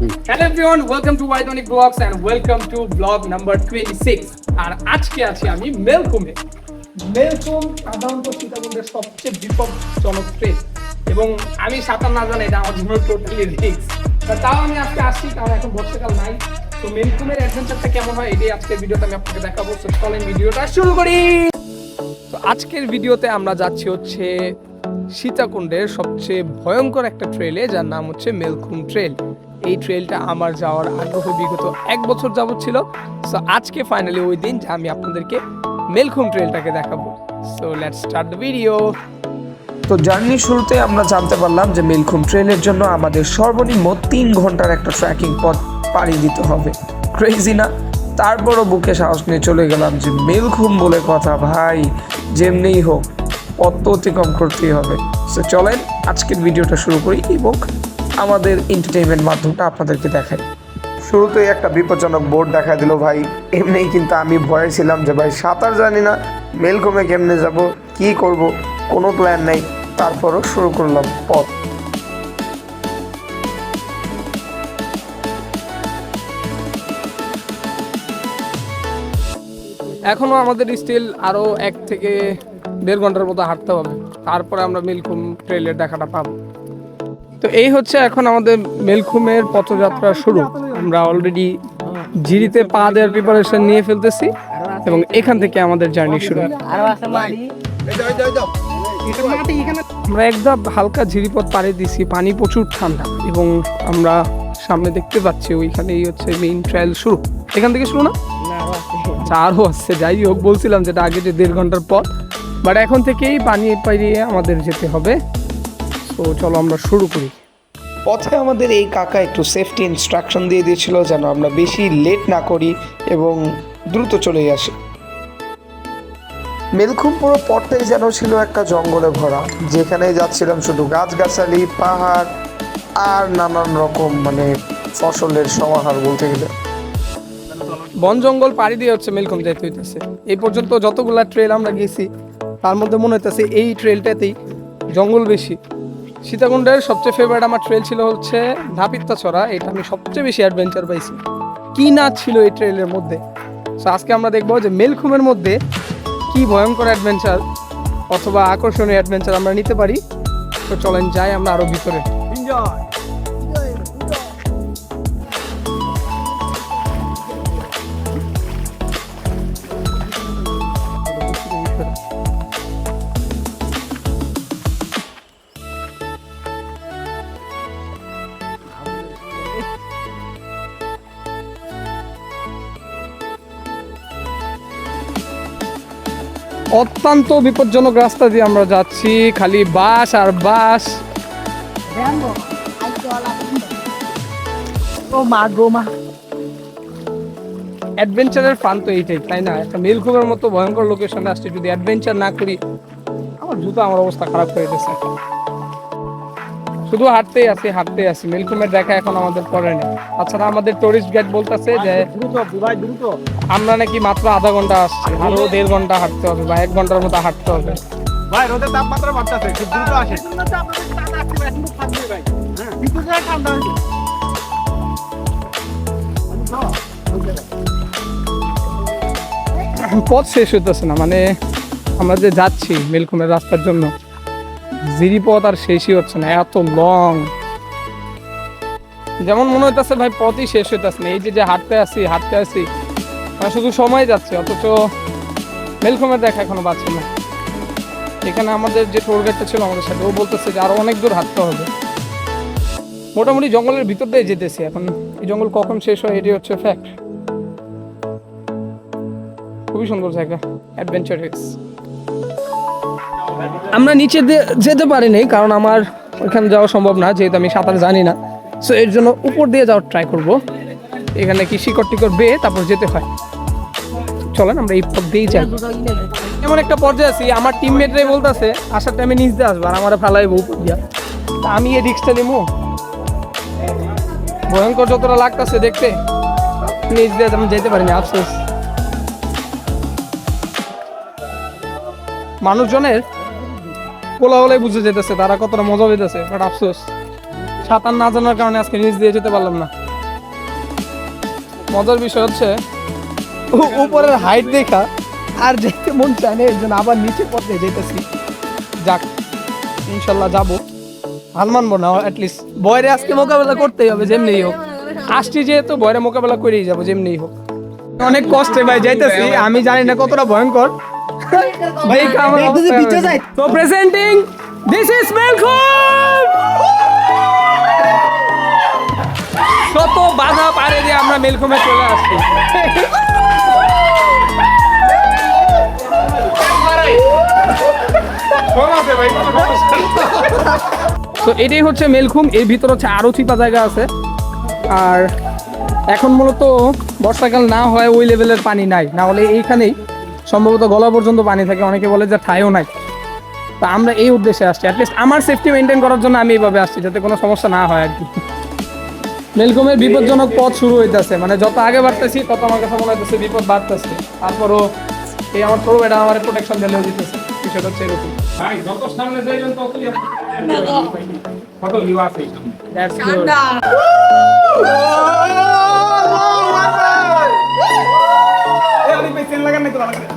Hello everyone, welcome to White Vlogs and welcome to vlog number 26. আর আজকে আছি আমি মেলকুমে। মেলকুম সাধারণত সীতাকুণ্ডের সবচেয়ে বিপজ্জনক ট্রেন এবং আমি সাঁতার না জানি এটা আমার জন্য টোটালি রিস্ক। তাও আমি আজকে আসছি কারণ এখন বর্ষাকাল নাই। তো মেলকুমের অ্যাডভেঞ্চারটা কেমন হয় এটাই আজকের ভিডিওতে আমি আপনাকে দেখাবো। তো চলেন ভিডিওটা শুরু করি। তো আজকের ভিডিওতে আমরা যাচ্ছি হচ্ছে সীতাকুণ্ডের সবচেয়ে ভয়ঙ্কর একটা ট্রেলে, যার নাম হচ্ছে মেলকুম ট্রেল। এই ট্রেলটা আমার যাওয়ার আগ্রহ বিগত 1 বছর যাবত ছিল। সো আজকে ফাইনালি ওই দিন যে আমি আপনাদেরকে মেলকুম ট্রেলটাকে দেখাবো। So let's start the video. তো জার্নির শুরুতে আমরা জানতে পারলাম যে মেলকুম ট্রেলের জন্য আমাদের সর্বনিম্ন 3 ঘন্টার একটা ট্রেকিং পথ পাড়ি দিতে হবে। ক্রেজি না? তারপরও বুকে সাহস নিয়ে চলে গেলাম যে মেলকুম বলে কথা, ভাই যেমনিই হোক পথ তো অতিক্রম করতেই হবে। সো চলেন আজকের ভিডিওটা শুরু করি এবং আমাদের এন্টারটেইনমেন্ট মাধ্যমটা আপনাদেরকে দেখাই। শুরুতেই একটা বিপজ্জনক বোর্ড দেখা দিল ভাই। এমনিই কিন্তু আমি ভয়ে ছিলাম যে ভাই সাঁতার জানি না, মেলকুমে কেমনে যাব, কি করব, কোনো প্ল্যান নেই। তারপরও শুরু করলাম পথ। এখনো আমাদের স্টিল আরো 1 থেকে 1.5 ঘন্টার মতো হাঁটতে হবে, তারপরে আমরা মেলকুম ট্রেলের দেখাটা পাবো। তো এই হচ্ছে এখন আমাদের মেলকুমের পথযাত্রা শুরু। আমরা অলরেডি জিরিতে পা দেওয়ার প্রিপারেশন নিয়ে ফেলতেছি এবং এখান থেকে আমাদের জার্নি শুরু। আমরা একদম হালকা ঝিরিপথ পাড়ি দিছি, পানি প্রচুর ঠান্ডা এবং আমরা সামনে দেখতে পাচ্ছি ওইখানেই হচ্ছে মেইন ট্রায়াল শুরু। এখান থেকে শুরু না, আরও আসছে। যাই হোক, বলছিলাম যেটা আগে যে 1.5 ঘন্টার পথ, বাট এখন থেকেই পানি পাড়িয়ে আমাদের যেতে হবে। তো চলো আমরা শুরু করি। পথে আমাদের এই কাকা একটু সেফটি ইনস্ট্রাকশন দিয়ে দিয়েছিল যেন আমরা বেশি লেট না করি এবং দ্রুত চলে আসি। মেলকুম পুরো পথটাই যেন ছিল একটা জঙ্গলে ভরা, যেখানে যাচ্ছিলাম শুধু গাছগাছালি, পাহাড় আর নানান রকম ফসলের সমাহার বলতে গেলে। বন জঙ্গল পাড়ি দিয়ে হচ্ছে মেলকুম যাইতে হইতেছে। এই পর্যন্ত যতগুলা ট্রেল আমরা গেছি তার মধ্যে মনে হইতেছে এই ট্রেলটাতেই জঙ্গল বেশি। সীতাকুণ্ডের সবচেয়ে ফেভারিট আমার ট্রেল ছিল হচ্ছে ধাপিত্তাছড়া। এটা আমি সবচেয়ে বেশি অ্যাডভেঞ্চার পাইছি। কি না ছিল এই ট্রেলের মধ্যে। সো আজকে আমরা দেখবো যে মেলকুমের মধ্যে কি ভয়ঙ্কর অ্যাডভেঞ্চার অথবা আকর্ষণীয় অ্যাডভেঞ্চার আমরা নিতে পারি। তো চলেন যাই আমরা আরো ভিতরে। অত্যন্ত বিপজ্জনক রাস্তা দিয়ে আমরা যাচ্ছি, খালি বাস আর বাস। অ্যাডভেঞ্চারের ফান তো এইটাই, তাই না? একটা মেলকুমের মতো ভয়ঙ্কর লোকেশনে আসছে, যদি অ্যাডভেঞ্চার না করি আমার অবস্থা খারাপ হয়ে গেছে। শুধু হাঁটতেই আছি। মেলকুমের দেখা এখন আমাদের পরে নেই। তাছাড়া আমাদের টুরিস্ট গাইড বলতেছে যে আমরা নাকি মাত্র আধা ঘন্টা আসছি, আরো 1.5 ঘন্টা হাঁটতে হবে বা 1 ঘন্টার মতো হাঁটতে হবে। ভাই রোদের তাপমাত্রা বাড়তেছে, খুব দ্রুত আসে। পথ শেষ হইতেছে না, আমরা যে যাচ্ছি মেলকুমের রাস্তার জন্য, জিরিপথ আর শেষই হচ্ছে না, এত লং। যেমন মনে হইতেছে ভাই পথই শেষ হইতেছে না। এই যে হাঁটতে আসি শুধু সময় যাচ্ছে, অথচ মেলকুমের দেখা এখনো পাচ্ছি না। এখানে আমাদের যে ট্যুর গাইডটা ছিল আমাদের সাথে, ও বলতেছে যে আরো অনেক দূর হাঁটতে হবে। মোটামুটি জঙ্গলের ভিতর দিয়ে যেতেছি। এখন এই জঙ্গল কখন শেষ হয় এটি হচ্ছে ফ্যাক্ট। খুবই সুন্দর জায়গা, অ্যাডভেঞ্চারাস। আমরা নিচে যেতে পারিনি কারণ আমার ওইখানে যাওয়া সম্ভব না, যেহেতু আমি সাঁতার জানি না। সো এর জন্য উপর দিয়ে যাওয়ার ট্রাই করব। এখানে কি শিকড় টিকড় বেয়ে তারপর যেতে হয়। চলেন আমরা এই পথ দিয়েই যাই। এমন একটা পর্যায়ে আছি, আমার টিমমেটরাই বলতেছে আসার টাইমে নিচ দিয়ে আসবো আর আমার ফেলাইবো উপর দিয়া। তা আমি এই রিক্সটা নিবো? ভয়ঙ্কর যতটা লাগতেছে দেখতে, নিচ দিয়ে আমি যেতে পারিনি, আফসোস। মানুষজনের কোলাহলে বুঝে যেতেছে তারা কতটা মজা পেতেছে, বাট আফসোস সাঁতার না জানার কারণে আজকে নিচ দিয়ে যেতে পারলাম না। মজার বিষয় হচ্ছে উপরের হাইট দেখা আর যেতে মন চায় না, এর জন্য আবার নিচে পথে যেতেছি। যাক, ইনশাল্লাহ যাবো, হাল মানবো না। অ্যাটলিস্ট বয়রে আজকে মোকাবেলা করতেই হবে যেমনিই হোক। আসছি যেহেতু বয়রে মোকাবেলা করেই যাবো যেমনিই হোক। অনেক কষ্টে ভাই যাইতেছি, আমি জানি না কতটা ভয়ঙ্কর। তো প্রেজেন্টিং দিস ইজ মেলখুম। শত বাধা পারে দিয়ে আমরা মেলখুমে চলে আসছি। তো এটাই হচ্ছে মেলখুম। এর ভিতর হচ্ছে আরো চিপা জায়গা আছে। আর এখন মূলত বর্ষাকাল না হয় ওই লেভেলের পানি নাই, না হলে এইখানেই সম্ভবত গলা পর্যন্ত পানি থাকে। অনেকে বলে যে ঠাইও নাই। তা আমরা এই উদ্দেশ্যে আসছি, অ্যাটলিস্ট আমার সেফটি মেনটেন করার জন্য আমি এইভাবে আসছি, যাতে কোনো সমস্যা না হয় আর কি। মেলখুমের বিপজ্জনক পথ শুরু হইতেছে, মানে যত আগে বাড়তেছি তত আমার কাছে মনে হইতেছে বিপদ বাড়তেছে। তারপরও এই আমার ছোট বেটা আমার প্রোটেকশন দিলেও দিতেছে, বিষয়টা হচ্ছে এরকম। ভাই যত সামনে যাইবেন ততই কত লিও আছে। That's good.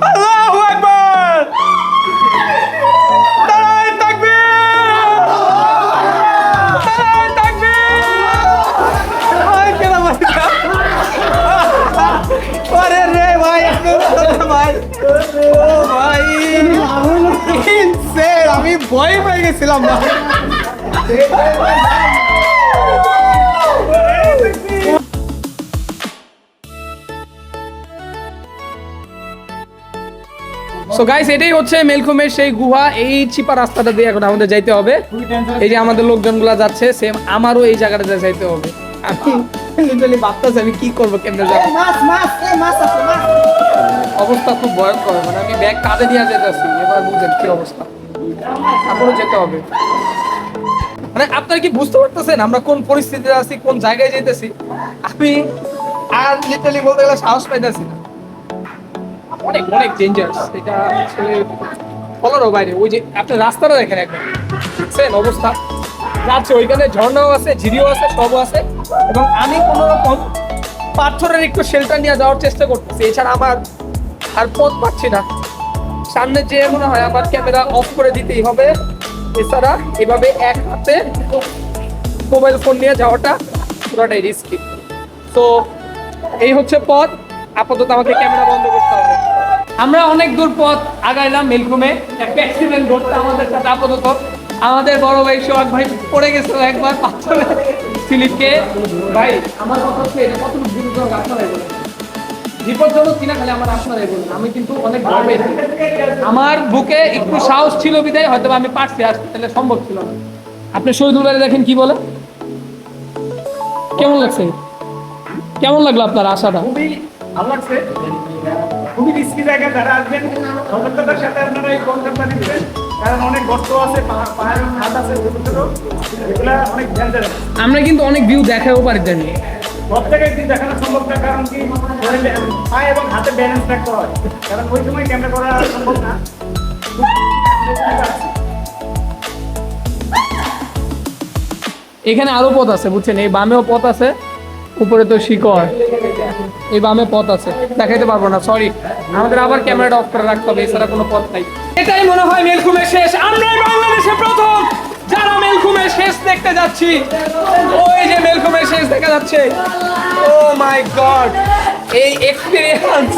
আল্লাহু আকবার। নারায়ে তাকবীর। নারায়ে তাকবীর। ভাই কেন ভাই? আরে রে ভাই, ভাই ও ভাই ইনসেন, আমি ভয় পেয়ে গেছিলাম না। সো গাইস, এটাই হচ্ছে মেলখুমের সেই গুহা। এই চিপা রাস্তাটা দিয়ে এখন আমাদের যাইতে হবে। এই যে আমাদের লোকজনগুলা যাচ্ছে, সেম আমারও এই জায়গাটা যাইতে হবে। আমি লিটারালি ভাবতেছি আমি কি করবো, কেমনে যাবো। অবস্থা খুব ভয়ঙ্কর, মানে আমি ব্যাগ কাঁধে নিয়ে যেতেছি। এবার বুঝেন কি অবস্থা, তারপরে যেতে হবে। মানে আপনারা কি বুঝতে পারতেছেন আমরা কোন পরিস্থিতিতে আছি, কোন জায়গায় যেতেছি? আমি আর লিটারালি বলতে গেলে সাহস পাইতেছি না। অনেক অনেক ডেঞ্জারাস এটা আসলে, বলারও বাইরে। ওই যে আপনি রাস্তাটা দেখেন একবার, দেখছেন অবস্থা যাচ্ছে। ওইখানে ঝর্ণাও আছে, ঝিরিও আছে, সবও আছে। এবং আমি কোনো রকম পাথরের একটু শেল্টার নিয়ে যাওয়ার চেষ্টা করতেছি, এছাড়া আমার আর পথ পাচ্ছি না। সামনে যে মনে হয় আবার ক্যামেরা অফ করে দিতেই হবে, এছাড়া এভাবে এক হাতে মোবাইল ফোন নিয়ে যাওয়াটা পুরোটাই রিস্কি। তো এই হচ্ছে পথ। আপাতত আমাকে ক্যামেরা বন্ধ করতে হবে। আমরা অনেক দূর পথ আগাইলাম মেলখুমে। একটা অ্যাক্সিডেন্ট ঘটতে আমাদের সাথে আপাতত। আমাদের বড় ভাই সোহাগ ভাই পড়ে গেছিল একবার পাথরে স্লিপকে। ভাই আমার কথা হচ্ছে এটা কতটুকু বিপজ্জনক আপনারাই বলেন। বিপজ্জনক কিনা খালি আমার আপনারাই বলেন। আমি কিন্তু অনেক ভয় পেয়েছি। আমার বুকে একটু সাহস ছিল বিদায় হয়তো আমি পারছি, আসতে তাহলে সম্ভব ছিল না। আপনি শহীদুল ভাই দেখেন কি বলে, কেমন লাগছে? কেমন লাগলো আপনার আশাটা? খুবই ভালো লাগছে। খুবই রিস্কি জায়গা, যারা আসবেন সতর্কতার সাথে আপনারা এই কনসেপ্টটা নিচ্ছেন, কারণ অনেক গর্ত আছে, পাহাড়ের খাদ আছে ছোট ছোট, এগুলা অনেক ডেঞ্জারাস। আমরা কিন্তু অনেক ভিউ দেখাও পারি জানি। সব জায়গায় দিন দেখানো সম্ভব না, কারণ কি পায়ে এবং হাতে ব্যালেন্স রাখতে হয়, কারণ ওই সময় ক্যামেরা করা সম্ভব না। এখানে আরো পথ আছে বুঝছেন, এই বামেও পথ আছে, উপরে তো শিকড়। এই বামে পথ আছে, দেখাইতে পারবো না, সরি। আমাদের আবার ক্যামেরাটা অফ করে রাখতে হবে, এছাড়া কোনো পথ নাই। এটাই মনে হয় মেলখুমের শেষ। আমরাই বাংলাদেশে প্রথম যারা মেলখুমের শেষ দেখতে যাচ্ছি। ওই যে মেলখুমের শেষ দেখা যাচ্ছে। ও মাই গড, এই এক্সপেরিয়েন্স।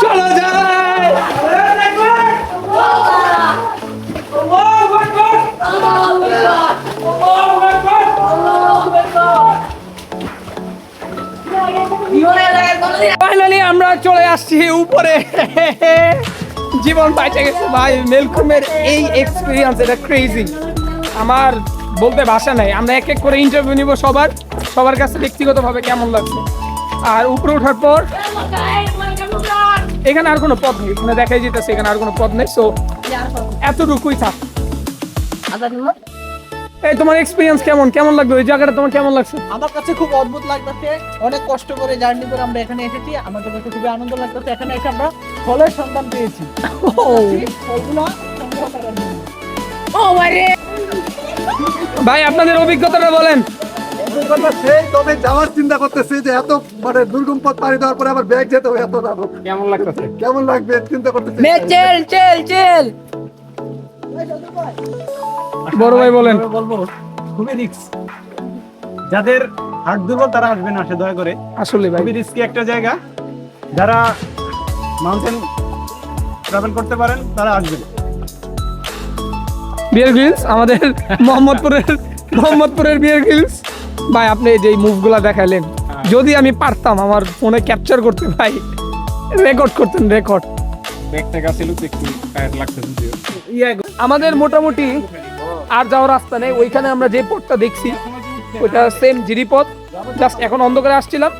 চলো যাই। ফাইনালি আমরা চলে আসছি উপরে। জীবন বাইচে গেছে ভাই। মেলখুমের এই এক্সপিরিয়েন্স, এটা ক্রেজি। আমার বলতে ভাষা নাই। আমরা এক এক করে ইন্টারভিউ নিব সবার কাছে ব্যক্তিগতভাবে কেমন লাগছে। আর উপরে ওঠার পর এখানে আর কোনো পথ নেই, এখানে দেখাই যেতেছে এখানে আর কোনো পথ নেই। সো এতটুকুই থাক। এই তোমার এক্সপিরিয়েন্স কেমন লাগলো? এই জায়গাটা তোমার কেমন লাগছে? আমার কাছে খুব অদ্ভুত লাগতেছে। অনেক কষ্ট করে জার্নি করে আমরা এখানে এসেছি। আমাদের কাছে খুবই আনন্দ লাগতেছে। এখানে এসে আমরা ফলের সন্ধান পেয়েছি। ফলগুলো সংগ্রহ করার জন্য। ভাই আপনাদের অভিজ্ঞতাটা বলেন। অভিজ্ঞতা সেই, তবে যাওয়ার চিন্তা করতেছি যে এত মানে দুর্গম পথ পাড়ি দেওয়ার পরে আবার ব্যাগ যেতে হবে, এত যাবো কেমন লাগতেছে? কেমন লাগবে চিন্তা করতেছি। বড় ভাই বলেন। বলবো খুবই রিস্ক, যাদের হার্ট দুর্বল তারা আসবে না সে দয়া করে। আসলে ভাই খুবই রিস্কি একটা জায়গা, যারা মাউন্টেন ট্রাভেল করতে পারেন তারা আসবেন। বিয়ার গ্রিলস আমাদের মোহাম্মদপুরের বিয়ার গ্রিলস ভাই, আপনি যে মুভগুলা দেখাইলেন, যদি আমি পারতাম আমার ফোনে ক্যাপচার করতে ভাই, রেকর্ড করতেন, রেকর্ড। ব্যাগটা কাছে লুক একটু টায়ার লাগতেছে যদিও। আমাদের মোটামুটি আর যাওয়ার রাস্তা নেই, ওইখানে আমরা যে পথটা দেখছি ওইটা সেম জিরি পথ, জাস্ট এখন অন্ধকারে আসছিলাম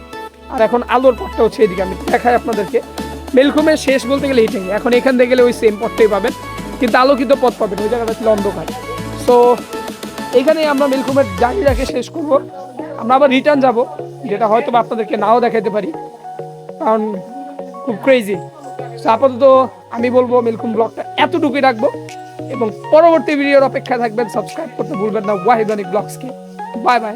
আর এখন আলোর পথটা হচ্ছে এদিকে। আমি দেখাই আপনাদেরকে, মেলকুমের শেষ বলতে গেলে এইটাই, এখন এখান থেকে গেলে ওই সেম পথটাই পাবেন, কিন্তু আলোকিত পথ পাবেন, ওই জায়গাটা ছিল অন্ধকার। সো এইখানেই আমরা মেলকুমের জার্নিটাকে শেষ করব। আমরা আবার রিটার্ন যাব, যেটা হয়তো বা আপনাদেরকে নাও দেখাতে পারি, কারণ খুব ক্রেজি। সো আপাতত আমি বলবো মেলকুম ব্লগটা এতটুকুই রাখবো, এবং পরবর্তী ভিডিওর অপেক্ষা থাকবেন। সাবস্ক্রাইব করতে ভুলবেন না ওয়াহিদ অনিক ব্লগসকে। Bye by.